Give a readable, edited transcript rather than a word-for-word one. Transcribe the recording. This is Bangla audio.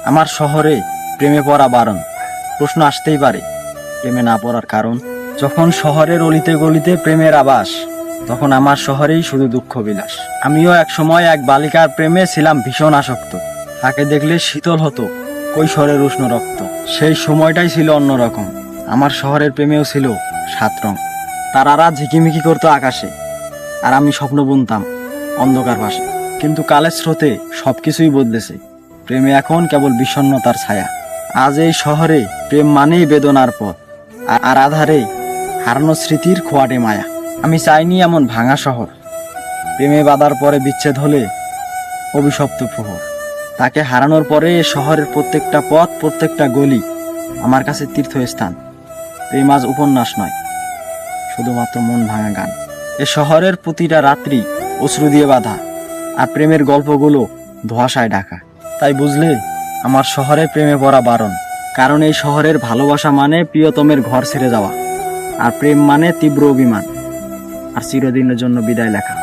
আমার শহরে প্রেমে পড়া বারণ। প্রশ্ন আসতেই পারে, প্রেমে না পড়ার কারণ? যখন শহরের অলিতে গলিতে প্রেমের আবাস, তখন আমার শহরেই শুধু দুঃখ বিলাস। আমিও এক সময় এক বালিকার প্রেমে ছিলাম ভীষণ আসক্ত। তাকে দেখলে শীতল হতো কৈশোরের উষ্ণ রক্ত। সেই সময়টাই ছিল অন্যরকম। আমার শহরের প্রেমেও ছিল 7 রং। তারারা ঝিকিমিকি করতো আকাশে, আর আমি স্বপ্ন বুনতাম অন্ধকার পাশে। কিন্তু কালের স্রোতে সবকিছুই বদলেছে। প্রেমে এখন কেবল বিষণ্ণতার ছায়া। আজ এই শহরে প্রেম মানেই বেদনার পথ, আর আধারে হারানো স্মৃতির খোয়াটে মায়া। আমি চাইনি এমন ভাঙা শহর, প্রেমে বাঁধার পরে বিচ্ছেদ হলে অভিশপ্ত প্রহর। তাকে হারানোর পরে এ শহরের প্রত্যেকটা পথ, প্রত্যেকটা গলি আমার কাছে তীর্থস্থান। প্রেম আজ উপন্যাস নয়, শুধুমাত্র মন ভাঙা গান। এ শহরের প্রতিটা রাত্রি অশ্রু দিয়ে বাঁধা, আর প্রেমের গল্পগুলো ধোঁয়াশায় ঢাকা। তাই বুঝলে, আমার শহরে প্রেমে পড়া বারণ। কারণ এই শহরের ভালোবাসা মানে প্রিয়তমের ঘর ছেড়ে যাওয়া, আর প্রেম মানে তীব্র অভিমান, আর চিরদিনের জন্য বিদায় লেখা।